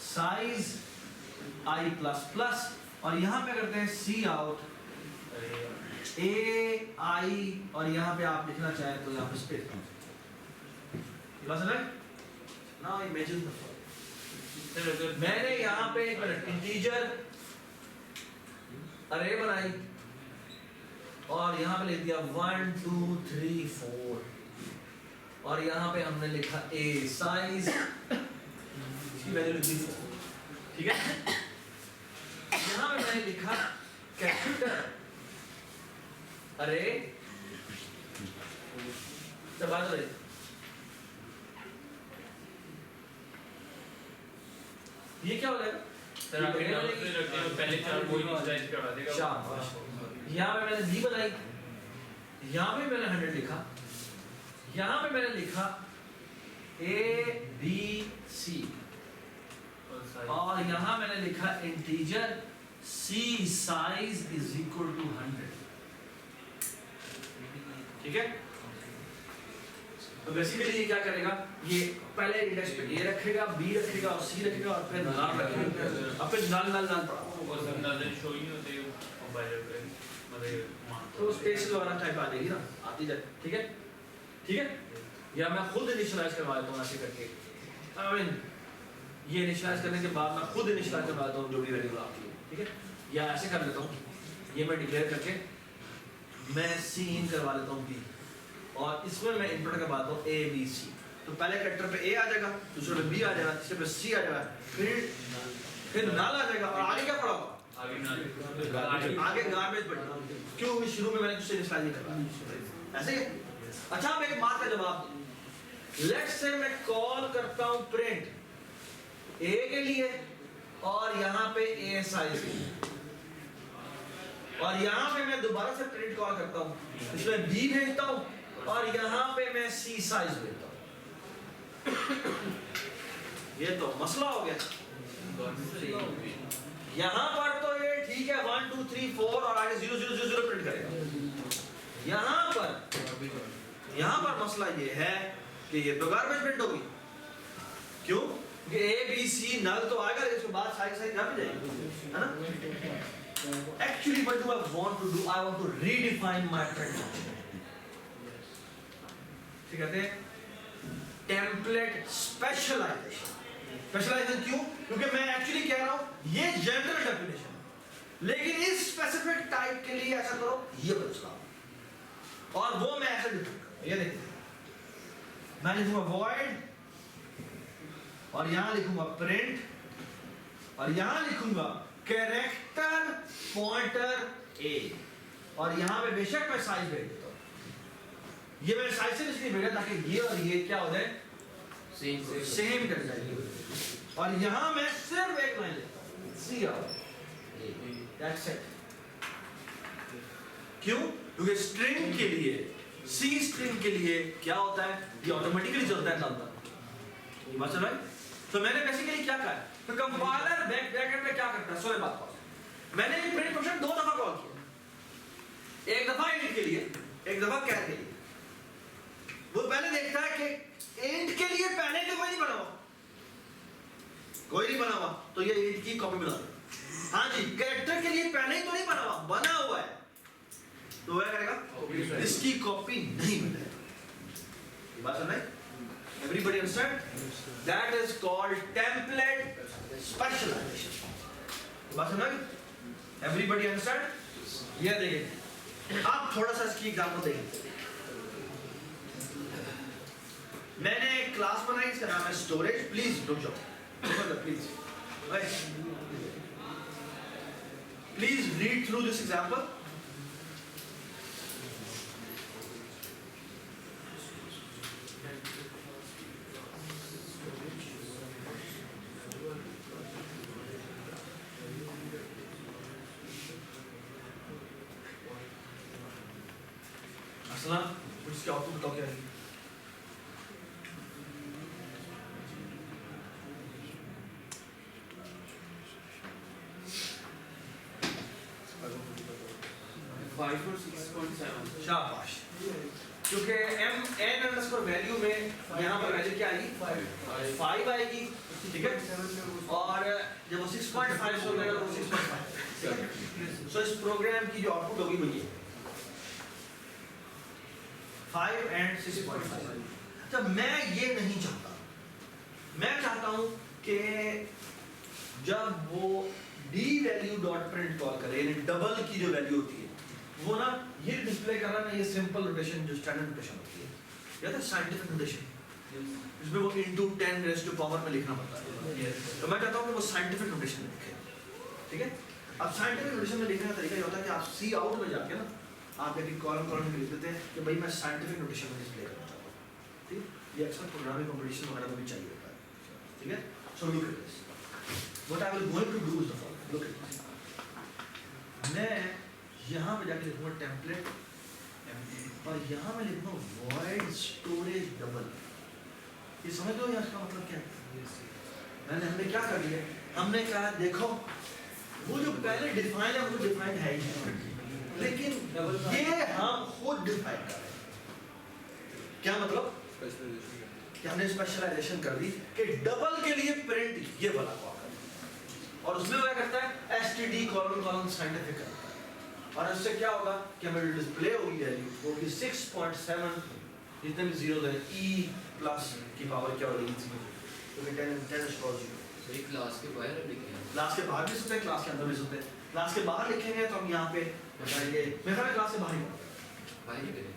size i plus plus, और यहाँ पे करते हैं सी आउट a i, और यहाँ पे आप लिखना चाहे तो यहाँ पे स्पेस। ये बात समझ? Now imagine the following. मैंने यहाँ पे एक मिनट इंटीजर अरे बनाई और यहाँ पे लिख दिया 1 2 3 4, और यहाँ पे हमने लिखा a साइज, इसकी वैल्यू लिख दी, ठीक है? यहाँ पे मैंने लिखा कैपिटल अरे, तो बात हो रही, ये क्या हो जाएगा? सर आगे पहले चार कोई इनिशियलाइज करवा देगा। शाबाश। यहाँ पे मैंने b बनाई, यहाँ पे मैंने 100 लिखा, यहाँ पे मैंने लिखा a b c, और यहाँ मैंने लिखा integer c size is equal to 100, ठीक है? तो बेसिकली ये क्या करेगा, ये पहले इंडेक्स पे a रखेगा, b रखेगा और c रखेगा, और फिर नल रखेगा, और फिर नल नल नल पड़ा, और सब नजर शो ही नहीं होते मोबाइल पे, मतलब तो स्पेशल वाला टाइप आ जाएगी ना, आती जाए, ठीक है? ठीक है? या मैं खुद इनिशियलाइज करवा देता हूँ ऐसे करके, आई मीन ये इनिशियलाइज करने के बाद मैं खुद इनिशियलाइज करवा देता हूँ जो भी वैल्यू आपकी है, ठीक है? या ऐसे कर लेता हूँ, ये मैं डिक्लेयर करके मैं c इन करवा लेता हूँ b, और इसमें मैं इनपुट करवाता हूँ a b c, तो पहले कैरेक्टर पे a आ जाएगा, दूसरे पे b आ जाएगा, तीसरे पे c आ जाएगा, फिर नल आ जाएगा, और आगे क्या पड़ा होगा? आगे गार्बेज बढ़ेगा, क्यों? शुरू में मैंने तुझसे इनिशियलाइज नहीं करवाया, ऐसे ही? अच्छा, अब एक बात का जवाब दो। लेट्स से मैं कॉल करता हूँ प्रिंट a के लिए, और यहाँ पे a साइज, और यहाँ पे मैं दोबारा से प्रिंट कॉल करता हूँ, इसमें b भेजता हूँ, और यहाँ पे मैं c साइज भेजता हूँ। ये तो मसला हो गया। यहाँ पर तो ये ठीक है 1 2 3 4 और आगे 0 0 0 0 प्रिंट करेगा, यहाँ पर मसला ये है कि ये तो गार्बेज प्रिंट होगी। क्यों? क्योंकि ए बी सी नल तो आएगा, इसके बाद सारी सारी यहाँ पे जाएगी, है ना? Actually, what do I want to do? I want to redefine my print function. ठीक है? Template specialisation. स्पेशलाइजेशन क्यों? क्योंकि मैं एक्चुअली कह रहा हूं ये जनरल डेफिनेशन है, लेकिन इस स्पेसिफिक टाइप के लिए ऐसा करो, ये बदलाओ, और वो मैं ऐसा डिफाइन करूंगा। ये देखिए, मैं लिखूंगा void, और यहां लिखूंगा print, और यहां लिखूंगा कैरेक्टर पॉइंटर a, और यहां पे बेशक मैं साइज भेज देता हूं। ये मैंने साइज से इसलिए भेजा ताकि ये और ये क्या हो जाए, सेम कर जाए। और यहां मैं सिर्फ एक लाइन लेता हूं, सी आउट, दैट्स इट। क्यों? क्योंकि स्ट्रिंग के लिए, सी स्ट्रिंग के लिए क्या होता है, ये ऑटोमेटिकली चलता है चलता है। बात समझ? तो मैंने बेसिकली क्या कहा, तो कंपाइलर बैकएंड में क्या करता है, सोए बात पर मैंने ये प्रिंट फंक्शन दो दफा कॉल किया, एक दफा इंट के लिए, एक दफा कैर के लिए। वो पहले देखता है कि इंट के लिए पहले तो कोई नहीं बना हुआ, कोई नहीं बना हुआ, तो ये इंट की कॉपी बना दो। हाँ जी, कैरेक्टर के लिए पहले ही तो नहीं बना हुआ, बना हुआ है, तो क्या करेगा, इसकी कॉपी नहीं बनाएगा। बात समझ? Everybody understand? That is called template specialization. बात समझ? Everybody understand? ये देखिए, आप थोड़ा सा इसकी एग्जांपल देखिए। मैंने एक क्लास बनाई, इसका नाम है स्टोरेज। प्लीज रुक जाओ, please please read through this example. असला उसके आउटपुट बताओ क्या है। शाबाश। क्योंकि m n अंडरस्कोर वैल्यू में यहाँ पर वैल्यू क्या आएगी, 5 आएगी, ठीक है, और जब वो 6.5 हो गया तो 6.5। सो इस प्रोग्राम की जो आउटपुट होगी वो ये 5 and 6.5। तो मैं ये नहीं चाहता, मैं चाहता हूँ कि जब वो d value dot print call करे, यानी डबल की जो वैल्यू होती है वो ना ये डिस्प्ले कर रहा है ना, ये सिंपल नोटेशन जो स्टैंडर्ड नोटेशन होती है, या तो साइंटिफिक नोटेशन, इसमें वो इनटू 10 रेज़ टू पावर में लिखना पड़ता है। तो मैं चाहता हूँ कि वो साइंटिफिक नोटेशन में लिखे, ठीक है। अब साइंटिफिक नोटेशन में लिखने का तरीका ये होता है कि आप सी आउट में जाके ना आप एक कॉलम कॉलम में लिख देते हैं कि भाई मैं साइंटिफिक नोटेशन में डिस्प्ले करना चाहता हूँ, ठीक है। ये अक्सर प्रोग्रामिंग कंपटीशन वगैरह में भी चाहिए होता है, ठीक है। So look at this, what I will going to do is the following, look at this. मैं यहाँ पे जाके लिखूंगा टेम्पलेट, और यहाँ मैं लिखूंगा void storage double। ये समझ लो यहाँ इसका मतलब क्या है। हमने क्या कर लिया, हमने कहा देखो वो जो पहले डिफाइन है वो डिफाइन है ही नहीं, लेकिन ये हम खुद डिफाइन कर रहे हैं। क्या मतलब कि हमने स्पेशलाइजेशन कर दी कि डबल के लिए प्रिंट ये वाला कॉल कर, और उसमें क्या करता है std कॉलन कॉलन साइंटिफिक करता है, और इससे क्या होगा कि हमें डिस्प्ले होगी वैल्यू वो कि 6.7 जितने भी जीरो है e प्लस की पावर क्या होगी, तो 10 0। एक क्लास के बाहर लिखे हैं, क्लास के बाहर भी सकते हैं, क्लास के अंदर भी सकते हैं। क्लास के बाहर लिखेंगे तो हम यहाँ पे बताएंगे, मेरे ख्याल में क्लास के बाहर ही बाहर ही करें,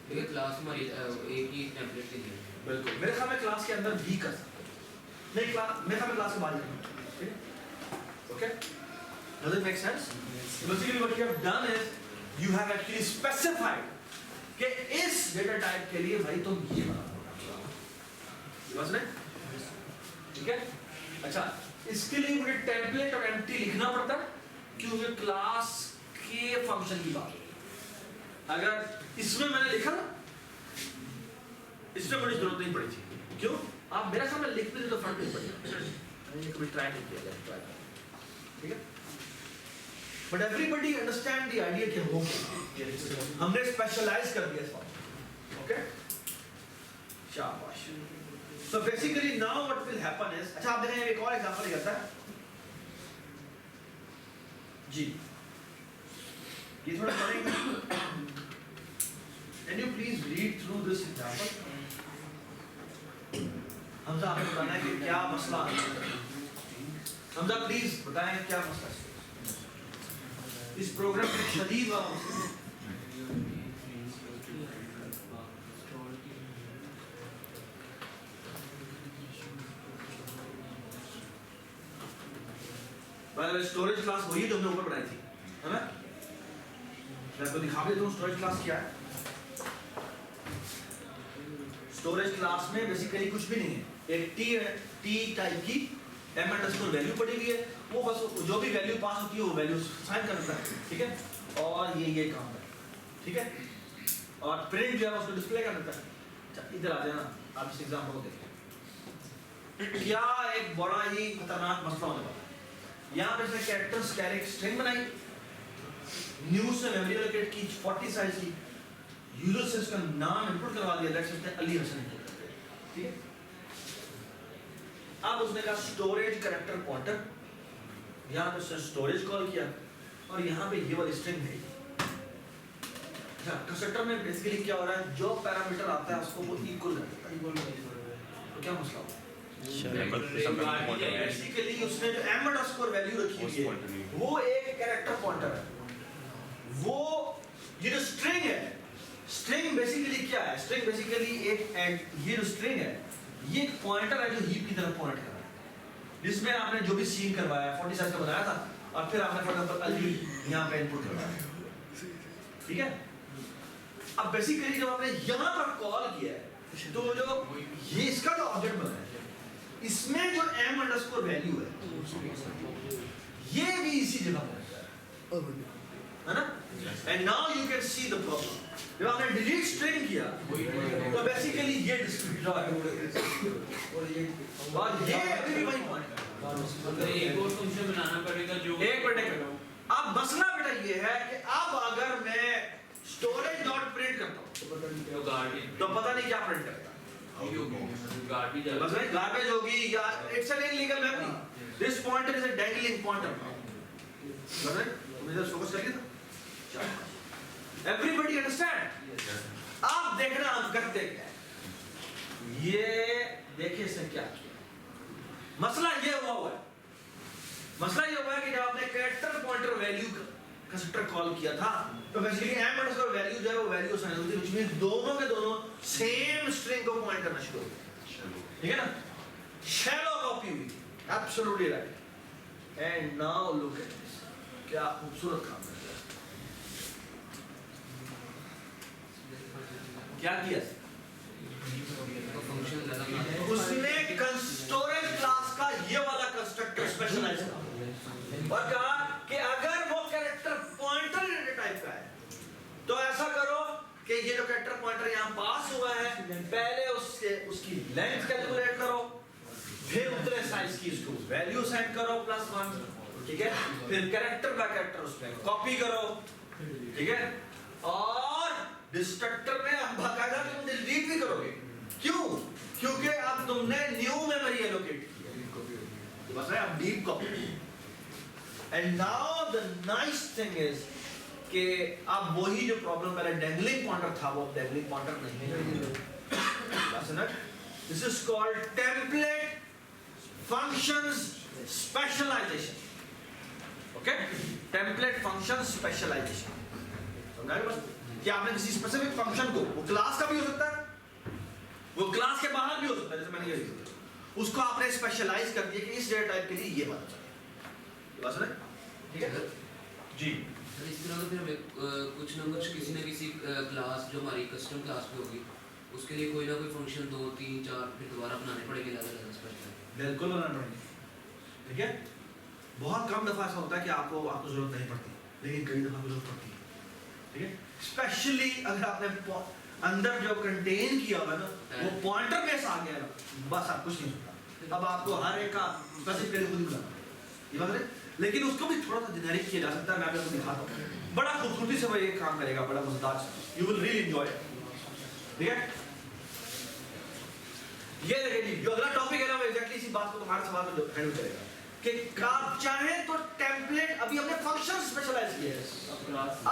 क्योंकि क्लास में एक ही टेम्पलेट के लिए। बिल्कुल, मेरे ख्याल में क्लास के अंदर भी कर सकते हैं, नहीं क्लास मेरे ख्याल में क्लास के बाहर ही करना, ठीक है, okay. Does it make sense? Basically what you have done is you have actually specified कि इस डेटा टाइप के लिए भाई तुम ये बना, ठीक है। अच्छा, इसके लिए मुझे टेम्पलेट और एम्प्टी लिखना पड़ता है क्योंकि क्लास के फंक्शन की बात है। अगर इसमें मैंने लिखा ना, इसमें मुझे जरूरत नहीं पड़ी थी, क्यों? आप मेरा सामने लिख भी तो फर्क नहीं पड़ेगा, मैंने कभी ट्राई नहीं किया, ठीक है। But everybody understand the idea कि हो हमने स्पेशलाइज कर दिया इसको, ओके, शाबाश। So basically now what will happen is, अच्छा आप देखें एक और एग्जांपल करता है जी, ये थोड़ा पढ़ेंगे। Can you please read through this example? Hamza आपको बताना है कि क्या मसला है। हमजा प्लीज बताएं क्या मसला है इस प्रोग्राम में शदीद वाला। स्टोरेज क्लास वही जो हमने ऊपर बनाई थी, है ना? मैं आपको दिखा भी देता हूँ स्टोरेज क्लास क्या है। स्टोरेज क्लास में बेसिकली कुछ भी नहीं है, एक टी टाइप की m अंडरस्कोर वैल्यू पड़ी हुई है, वो बस जो भी वैल्यू पास होती है वो वैल्यू साइन करता है, ठीक है, और ये काम है, ठीक है, और प्रिंट जो है उसको डिस्प्ले कर देता है। अच्छा इधर आ जाना, आप इस एग्जांपल को देखिए, क्या एक बड़ा ही खतरनाक मसला होने वाला है। यहाँ पे इसने कैरेक्टर्स कैरेक्ट स्ट्रिंग बनाई, न्यूज से मेमोरी एलोकेट की 40 साइज की, यूजर से उसका नाम इनपुट करवा दिया, let's say Ali Hasan input करते हैं, ठीक है। अब उसने कहा स्टोरेज कैरेक्टर पॉइंटर, यहाँ पे उसने स्टोरेज कॉल किया और यहाँ पे ये वाली स्ट्रिंग है। अच्छा कंस्ट्रक्टर में बेसिकली क्या हो रहा है, जो पैरामीटर आता है उसको वो इक्वल कर देता है, तो क्या मसला होगा? बेसिकली उसने जो m अंडरस्कोर वैल्यू रखी हुई है वो एक कैरेक्टर पॉइंटर है, वो ये जो स्ट्रिंग है, स्ट्रिंग बेसिकली क्या है, स्ट्रिंग बेसिकली एक ये जो स्ट्रिंग है ये एक पॉइंटर है जो हीप की तरफ पॉइंट कर रहा है, जिसमें आपने जो भी सीन करवाया 40 साइज का बनाया था और फिर आपने फॉर एग्जांपल अली यहाँ पे इनपुट करवाया, ठीक है। अब बेसिकली जब आपने यहाँ पर कॉल किया है तो जो ये इसका जो ऑब्जेक्ट बना है इसमें जो m अंडरस्कोर वैल्यू है ये भी इसी जगह पर है ना, and now you can see the problem. जब आपने डिलीट स्ट्रिंग किया तो बेसिकली ये डिस्क्रिप्टर है और ये अभी भी वही पॉइंट है। एक और फंक्शन बनाना पड़ेगा जो एक मिनट, अब मसला बेटा ये है कि अब अगर मैं स्टोरेज डॉट प्रिंट करता हूँ तो पता नहीं क्या प्रिंट करता है, बस भाई गार्बेज होगी या it's an illegal memory, this pointer is a dangling pointer, बस भाई तुम इधर फोकस करिए तो एवरीबॉडी अंडरस्टैंड। आप देखना हम करते क्या है, ये देखिए इसने क्या किया। मसला ये हुआ है, मसला ये हुआ है कि जब आपने character pointer value constructor call किया था तो बेसिकली m अंडरस्कोर वैल्यू जो है वो वैल्यू असाइन होती है, which means दोनों के दोनों सेम स्ट्रिंग को पॉइंट करना शुरू हो गए, ठीक है ना, शैलो कॉपी हुई, absolutely right. And now look at this, क्या खूबसूरत काम कर दिया, क्या किया उसने स्टोरेज क्लास का ये वाला कंस्ट्रक्टर स्पेशलाइज किया और कहा कि अगर वो कैरेक्टर पॉइंटर डेटा टाइप का है तो ऐसा करो कि ये जो कैरेक्टर पॉइंटर यहाँ पास हुआ है पहले उसकी लेंथ कैलकुलेट करो, फिर उतने साइज की उसको वैल्यू सेट करो +1, ठीक है, फिर कैरेक्टर बाय कैरेक्टर उसमें कॉपी करो, ठीक है, और डिस्ट्रक्टर में अब बाकायदा तुम डिलीट भी करोगे, क्यों? क्योंकि अब तुमने न्यू मेमोरी एलोकेट की है, बस है अब deep copy. And now the nice thing is कि अब वही जो प्रॉब्लम पहले डैंगलिंग पॉइंटर था वो डैंगलिंग पॉइंटर नहीं है। This is called template functions specialization, okay, template function specialization. समझ आया बस कि आपने किसी स्पेसिफिक फंक्शन को, वो क्लास का भी हो सकता है, वो क्लास के बाहर भी हो सकता है, जैसे मैंने ये लिखा, उसको आपने स्पेशलाइज कर दिया कि इस डेटा टाइप के लिए ये बात चाहिए, बस है, ठीक है जी। इस तरह तो फिर हमें कुछ ना कुछ किसी न किसी क्लास जो हमारी कस्टम क्लास पे होगी उसके लिए कोई ना कोई फंक्शन 2 3 4 फिर दोबारा बनाने पड़ेंगे अलग-अलग स्पेशल, बिल्कुल बनाना पड़ेगा, ठीक है। बहुत कम दफा ऐसा होता है कि आपको जरूरत नहीं पड़ती, लेकिन कई दफा जरूरत पड़ती है, ठीक है, स्पेशली अगर आपने अंदर जो कंटेन किया हुआ है ना वो पॉइंटर बेस आ गया ना, बस आप कुछ नहीं होता, अब आपको हर एक का स्पेसिफिकली खुद ही बनाना, ये बात है। लेकिन उसको भी थोड़ा सा जेनेरिक किया जा सकता है। मैं आपको दिखाता हूँ, बड़ा खूबसूरती से वो ये काम करेगा, बड़ा मजेदार, यू विल रियली एंजॉय। ठीक है, ये देखिए जी, जो अगला टॉपिक है ना वो एग्जैक्टली इसी बात को तुम्हारे सवाल में हैंडल करेगा कि आप चाहे तो टेम्पलेट, अभी हमने फंक्शन स्पेशलाइज किए हैं,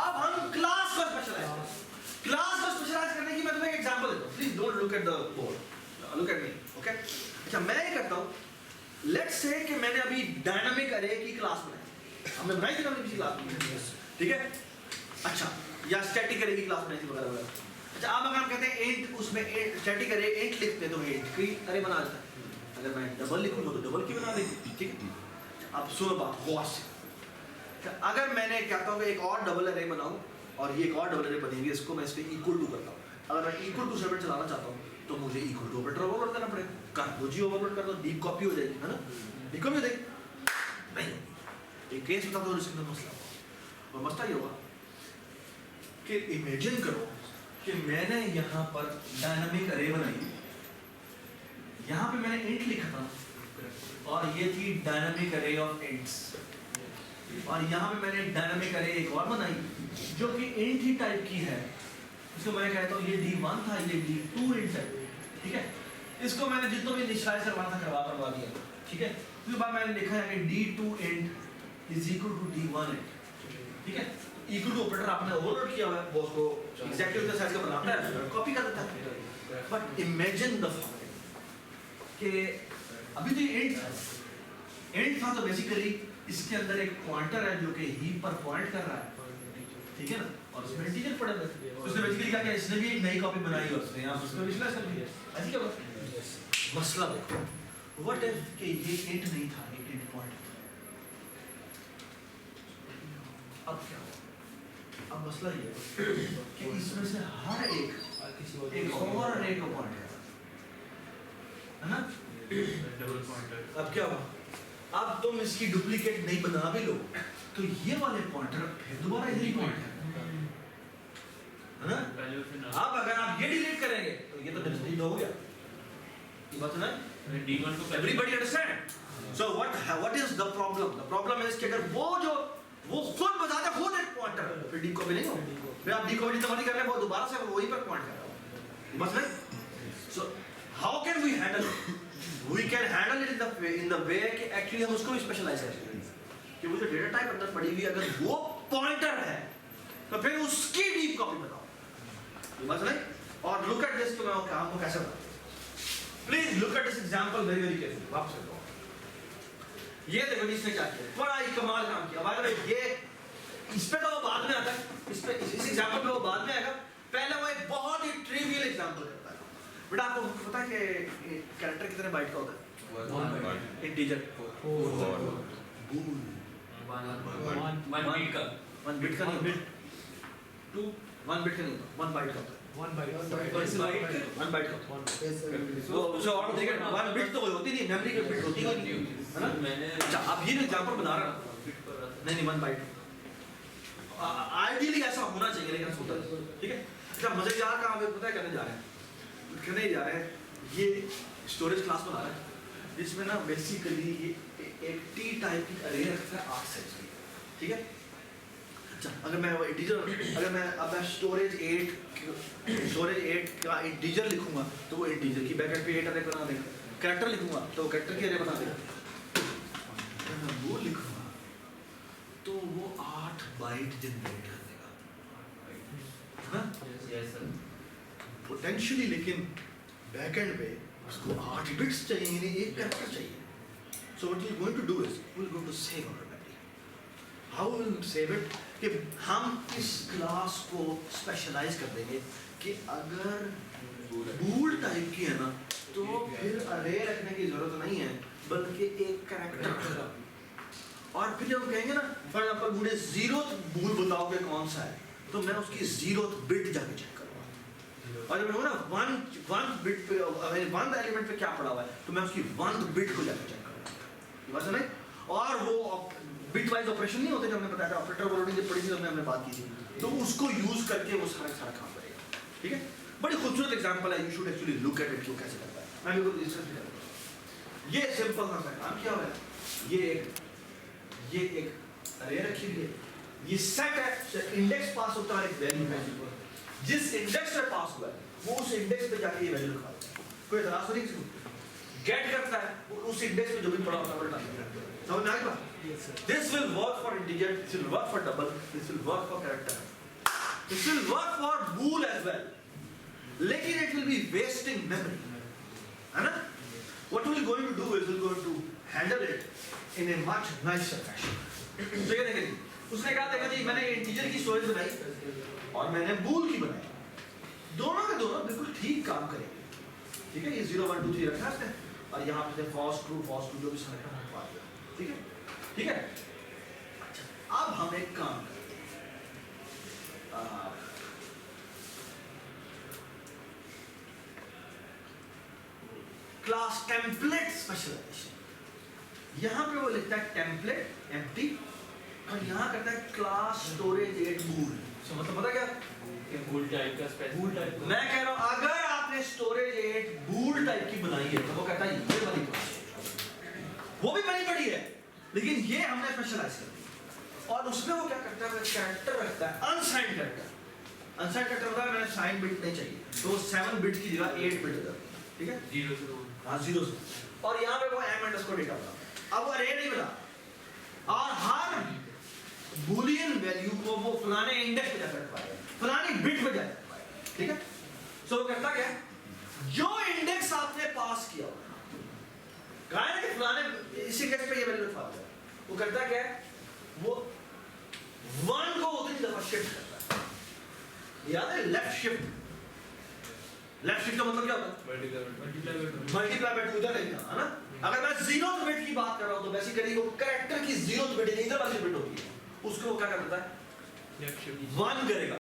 अब हम क्लास को स्पेशलाइज करें। क्लास को स्पेशलाइज करने की मैं तुम्हें एक एग्जांपल देता हूं, please don't look at the board, look at me, okay. अच्छा, मैं ये करता हूं, लेट्स से कि मैंने अभी डायनामिक अरे की क्लास बनाई, हमने बनाई थी ना किसी क्लास में, ठीक है। अच्छा, या स्टैटिक अरे की क्लास बनाई थी वगैरह वगैरह। अच्छा, अब अगर हम कहते हैं इंट, उसमें स्टैटिक अरे इंट लिखते हैं तो इंट की अरे बना देता है। अगर मैं डबल लिखूंगा तो डबल की बना देगी, ठीक है। अब सुनो बात गौर से, अगर मैंने कहता हूँ कि एक और डबल अरे बनाऊं और ये एक और डबल अरे बनेगी, इसको मैं इस पे इक्वल टू करता हूँ। अगर मैं इक्वल टू स्टेटमेंट चलाना चाहता हूँ तो मुझे इक्वल टू ऑपरेटर ओवरलोड करना पड़ेगा। कर दो जी, ओवरलोड कर दो, डीप कॉपी हो जाएगी, है ना, डीप कॉपी हो जाएगी नहीं। एक केस बता दो इसके अंदर मसला होगा, और मसला ये होगा कि इमेजिन करो कि मैंने यहाँ पर डायनामिक अरे बनाई, यहाँ पे मैंने इंट लिखा था और ये थी डायनामिक अरे ऑफ इंट्स, और यहाँ पे मैंने डायनामिक अरे एक और बनाई जो कि इंट ही टाइप की है। इसको मैं कहता हूँ ये D1 था, ये D2 इंट है, ठीक है। इसको मैंने जितना भी इनिशियलाइज करवाना था करवा दिया, ठीक है। उसके बाद मैंने लिखा है कि D2 int is equal to D1 int, ठीक है। इक्वल टू ऑपरेटर आपने ओवरलोड किया हुआ है, वो उसको एग्जैक्टली उस साइज का बनाता है, कॉपी कर देता है। बट इमेजिन द कि अभी तो ये इंट था, तो बेसिकली इसके अंदर एक पॉइंटर है जो कि हीप पर पॉइंट कर रहा है, ठीक है ना, और उसमें इंटीजर पड़े हुए हैं। उसने बेसिकली क्या किया, इसने भी एक नई कॉपी बनाई है, उसने यहाँ उसमें विजुअलाइज कर दिया। ऐसे क्या हुआ, मसला देखो, व्हाट इफ कि ये इंट नहीं था, ये इंट पॉइंट था। अब क्या हुआ, अब मसला ये है कि इसमें से हर एक और अरे का पॉइंट है ना, डबल पॉइंटर। अब क्या हुआ, अब तुम इसकी डुप्लीकेट नहीं बना भी लो तो ये वाले पॉइंटर फिर दोबारा इधर ही पॉइंट है ना। अब अगर आप ये डिलीट करेंगे तो ये तो डिलीट हो गया, ये बात सुना है, D1 को everybody understand. So what is the problem, the problem is कि अगर वो खुद बताता खुद एक पॉइंटर, फिर डी कॉपी नहीं हो, फिर आप डी कॉपी जितना कर ले वो दोबारा से वही पर पॉइंट कर रहा है, बस नहीं। So how can we handle, we can handle it in the way कि actually हम उसको भी स्पेशलाइज करें कि वो जो डेटा टाइप अंदर पड़ी हुई अगर वो पॉइंटर है तो फिर उसकी डीप कॉपी बताओ, ये बात नहीं। और लुक एट दिस, तो मैं आपको कैसे बताऊं, please look at this example very very carefully. वापस देखो, ये देखो इसने क्या किया, बड़ा ही कमाल काम किया। बात है ये इस पे तो वो बाद में आता है, इस पे इस एग्जांपल पे वो बाद में आएगा, पहले वो एक बहुत ही ट्रिवियल एग्जांपल करता है। बेटा आपको पता है कि कैरेक्टर कितने बाइट का होता है, इंटीजर 1 बिट का नहीं होता, 1 बिट का नहीं होता, 1 बाइट का होता है, 1 बाइट का तो उसे और देखिए 1 बिट तो कोई होती नहीं, मेमोरी की बिट होती नहीं है ना। मैंने अच्छा अब ये एग्जांपल बना रहा हूं, नहीं 1 बाइट आइडियली ऐसा होना चाहिए, लेकिन ऐसा होता है, ठीक है। अच्छा मजेदार काम है, पता है करने जा रहे हैं, ये स्टोरेज क्लास बना रहा है जिसमें ना बेसिकली ये एक टी टाइप की अरे रखता है 8 साइज की, ठीक है। अच्छा अगर मैं वो इंटीजर, अगर मैं अब मैं स्टोरेज 8 का इंटीजर लिखूंगा तो वो इंटीजर की ब्रैकेट पे 8 अरे बना देगा, कैरेक्टर लिखूंगा तो वो कैरेक्टर की अरे बना देगा, अगर मैं वो लिखूंगा तो वो 8 बाइट जनरेट कर देगा, है ना। यस सर, पोटेंशियली, लेकिन बैकएंड पे उसको 8 बिट्स चाहिए, यानी एक कैरेक्टर चाहिए। So what we are going to do is we are going to save automatically. How we will save it कि हम इस क्लास को स्पेशलाइज कर देंगे कि अगर बूल टाइप की है ना तो फिर अरे रखने की जरूरत नहीं है, बल्कि एक कैरेक्टर। और फिर जब कहेंगे ना फॉर एग्जांपल मुझे 0th बूल बताओ कि कौन सा है, तो मैं उसकी 0th बिट जाके चेक करूंगा, और जब मैं ना 1 बिट पे 1 एलिमेंट पे क्या पड़ा हुआ है तो मैं उसकी 1th बिट को जाके चेक करूंगा, बस नहीं। और वो बिट वाइज ऑपरेशन नहीं होते जो हमने बताया था, ऑपरेटर ओवरलोडिंग जब पड़ी थी हमने बात की थी, तो उसको यूज करके वो सारा काम करेगा, ठीक है। बड़ी खूबसूरत एग्जांपल है, you should actually look at it क्यों कैसे करता है। मैं बिल्कुल डिस्कस भी करूंगा। ये सिंपल सा काम क्या है, ये एक ये एक अरे रखी हुई है, ये सेट है, इंडेक्स पास होता है एक वैल्यू है, जिस इंडेक्स पे पास हुआ है वो उस इंडेक्स पे जाके ये वैल्यू लिखा देता है। कोई इतराज नहीं किसी गेट करता है वो उस इंडेक्स पे जो भी पड़ा होता है वो डाल देता है। समझ में आ गई बात? This will work for integer, this will work for double, this will work for character, this will work for bool as well, लेकिन it will be wasting memory, है ना? What we're going to do is we're going to handle it in a much nicer fashion. ठीक है देखिए, उसने कहा देखा जी मैंने इंटीजर की स्टोरेज बनाई और मैंने बूल की बनाई, दोनों के दोनों बिल्कुल ठीक काम करेंगे, ठीक है? ये 0 1 2 3 रखा है और यहाँ पे false true जो भी समय का पा दिया, ठीक है? ठीक है? अच्छा, अब हम एक काम करेंगे, क्लास टेम्पलेट स्पेशलाइजेशन, यहां पे वो लिखता है टेम्पलेट एम्प्टी और यहां करता है क्लास स्टोरेज एट बूल। सो मतलब पता क्या कि बूल टाइप का स्पेस बूल टाइप, मैं कह रहा हूं अगर आपने स्टोरेज एट बूल टाइप की बनाई है तो वो कहता है ये वाली क्लास, वो भी बनी पड़ी है लेकिन ये हमने स्पेशलाइज कर दी और उसमें वो क्या करता है, कैरेक्टर रखता है अनसाइंड कैरेक्टर। अनसाइंड कैरेक्टर होता है मैंने साइन बिट नहीं चाहिए तो 7 बिट की जगह 8 बिट दे, ठीक है? 0 से 1 हाँ 0 से, और यहाँ पे वो m अंडरस्कोर डेटा बना, अब वो अरे नहीं बना और हर बूलियन वैल्यू को वो फलाने इंडेक्स पे जाकर रखवाएगा, फलानी बिट पे जाकर रखवाएगा, ठीक है? सो वो करता क्या है, जो इंडेक्स आपने पास किया कहा है कि फलाने इस इंडेक्स पे ये वैल्यू रखवा दिया, वो करता क्या है, वो 1 को उतनी दफा शिफ्ट करता है, याद है लेफ्ट शिफ्ट, लेफ्ट शिफ्ट का मतलब क्या होता है, मल्टीप्लाई बाय 2 इधर लेना है ना? अगर मैं 0th बिट की बात कर रहा हूं तो बेसिकली वो कैरेक्टर की 0th बिट इधर वाली बिट होती है, उसको वो क्या करता है 1 करेगा